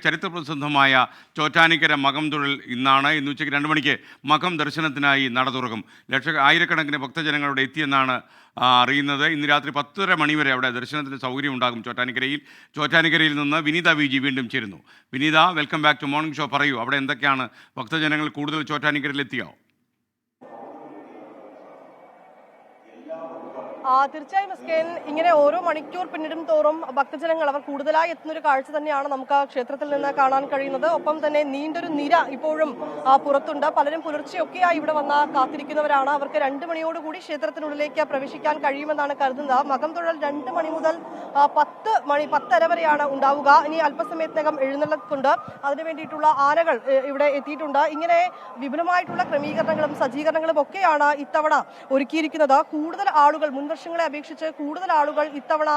ചരിത്രപ്രസിദ്ധമായ ചോറ്റാനിക്കര മകം തൊഴിൽ ഇന്ന് ഉച്ചയ്ക്ക് 2 മണിക്ക് മകം ദർശനത്തിനായി നട തുറക്കും. ആയിരക്കണക്കിന് ഭക്തജനങ്ങളുടെ എത്തിയെന്നാണ് അറിയുന്നത്. ഇന്ന് രാത്രി 10:30 മണി വരെ അവിടെ ദർശനത്തിന് സൗകര്യം ഉണ്ടാകും. ചോറ്റാനിക്കരയിൽ നിന്ന് വിനീത വി വീണ്ടും ചേരുന്നു. Vineetha, welcome back to morning show. പറയൂ, അവിടെ എന്തൊക്കെയാണ്? ഭക്തജനങ്ങൾ കൂടുതൽ ചോറ്റാനിക്കരയിൽ എത്തിയോ? തീർച്ചയായും എസ്കേൻ, ഇങ്ങനെ ഓരോ മണിക്കൂർ പിന്നിടും തോറും ഭക്തജനങ്ങൾ അവർ കൂടുതലായി എത്തുന്നൊരു കാഴ്ച തന്നെയാണ് നമുക്ക് ക്ഷേത്രത്തിൽ നിന്ന് കാണാൻ കഴിയുന്നത്. ഒപ്പം തന്നെ നീണ്ടൊരു നിര ഇപ്പോഴും പുറത്തുണ്ട്. പലരും പുലർച്ചെയൊക്കെയായി ഇവിടെ വന്ന് കാത്തിരിക്കുന്നവരാണ്. അവർക്ക് 2 മണിയോടുകൂടി ക്ഷേത്രത്തിനുള്ളിലേക്ക് പ്രവേശിക്കാൻ കഴിയുമെന്നാണ് കരുതുന്നത്. മകം തൊഴൽ 2 മണി മുതൽ 10:30 വരെയാണ് ഉണ്ടാവുക. ഇനി അല്പസമയത്തിനകം എഴുന്നള്ളത്തുണ്ട്. അതിനു വേണ്ടിയിട്ടുള്ള ആനകൾ ഇവിടെ എത്തിയിട്ടുണ്ട്. ഇങ്ങനെ വിപുലമായിട്ടുള്ള ക്രമീകരണങ്ങളും സജ്ജീകരണങ്ങളും ഒക്കെയാണ് ഇത്തവണ ഒരുക്കിയിരിക്കുന്നത്. കൂടുതൽ ആളുകൾ വർഷങ്ങളെ അപേക്ഷിച്ച് കൂടുതൽ ആളുകൾ ഇത്തവണ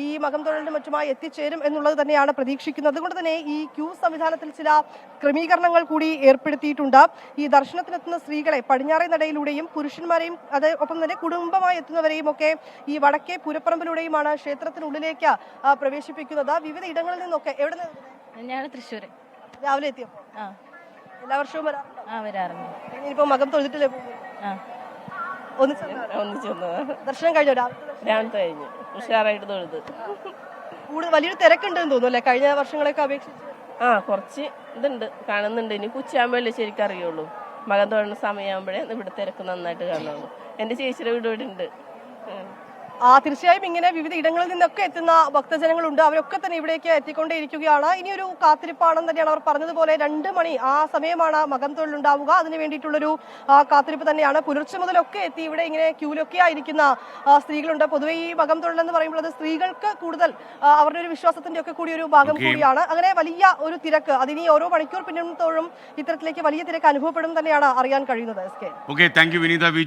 ഈ മകം തൊഴലിനും മറ്റുമായി എത്തിച്ചേരും എന്നുള്ളത് തന്നെയാണ് പ്രതീക്ഷിക്കുന്നത്. അതുകൊണ്ട് തന്നെ ഈ ക്യൂ സംവിധാനത്തിൽ ചില ക്രമീകരണങ്ങൾ കൂടി ഏർപ്പെടുത്തിയിട്ടുണ്ട്. ഈ ദർശനത്തിനെത്തുന്ന സ്ത്രീകളെ പടിഞ്ഞാറേ നടയിലൂടെയും പുരുഷന്മാരെയും ഒപ്പം തന്നെ കുടുംബമായി എത്തുന്നവരെയും ഒക്കെ ഈ വടക്കേ പൂരപ്പറമ്പിലൂടെയുമാണ് ക്ഷേത്രത്തിനുള്ളിലേക്ക് പ്രവേശിപ്പിക്കുന്നത്. വിവിധ ഇടങ്ങളിൽ നിന്നൊക്കെ. എവിടെ നിന്ന്? ഞാൻ തൃശ്ശൂര്. രാവിലെ എത്തിയോ? എല്ലാ വർഷവും വരാറുണ്ട്. ഇനിയിപ്പോ മകം തൊഴുതിട്ടില്ലേ പോകുന്നത്? ദർശനം കഴിഞ്ഞോ? രാവിലത്തെ കഴിഞ്ഞു. ഉഷാറായിട്ട് തൊഴുത്. കൂടുതൽ വലിയൊരു തിരക്കുണ്ടെന്ന് തോന്നുന്നു അല്ലേ കഴിഞ്ഞ വർഷങ്ങളൊക്കെ അപേക്ഷിച്ച്? കുറച്ച് ഇതുണ്ട്, കാണുന്നുണ്ട്. ഇനി ഉച്ചയാകുമ്പോഴല്ലേ ശരിക്കും അറിയുള്ളൂ. മകൻ തൊഴുന്ന സമയമാകുമ്പോഴേ ഇവിടെ തിരക്ക് നന്നായിട്ട് കാണുള്ളൂ. എൻ്റെ ചേച്ചിയുടെ വീട് ഇവിടെ ഉണ്ട്. തീർച്ചയായും ഇങ്ങനെ വിവിധ ഇടങ്ങളിൽ നിന്നൊക്കെ എത്തുന്ന ഭക്തജനങ്ങളുണ്ട്. അവരൊക്കെ തന്നെ ഇവിടേക്ക് എത്തിക്കൊണ്ടേയിരിക്കുകയാണ്. ഇനിയൊരു കാത്തിരിപ്പാണെന്ന് തന്നെയാണ് അവർ പറഞ്ഞതുപോലെ. 2 മണി ആ സമയമാണ് മകം തൊഴിലുണ്ടാവുക. അതിന് വേണ്ടിയിട്ടുള്ളൊരു കാത്തിരിപ്പ് തന്നെയാണ്. പുലർച്ചെ മുതലൊക്കെ എത്തി ഇവിടെ ഇങ്ങനെ ക്യൂലൊക്കെ ആയിരിക്കുന്ന സ്ത്രീകളുണ്ട്. പൊതുവെ ഈ മകം തൊഴിൽ എന്ന് പറയുമ്പോൾ അത് സ്ത്രീകൾക്ക് കൂടുതൽ അവരുടെ ഒരു വിശ്വാസത്തിന്റെ ഒക്കെ കൂടി ഒരു ഭാഗം കൂടിയാണ്. അങ്ങനെ വലിയ ഒരു തിരക്ക് അതിനി ഓരോ മണിക്കൂർ പിന്നിടുമ്പോഴും ഇത്തരത്തിലേക്ക് വലിയ തിരക്ക് അനുഭവപ്പെടും തന്നെയാണ് അറിയാൻ കഴിയുന്നത്. Okay, thank you Vineetha V.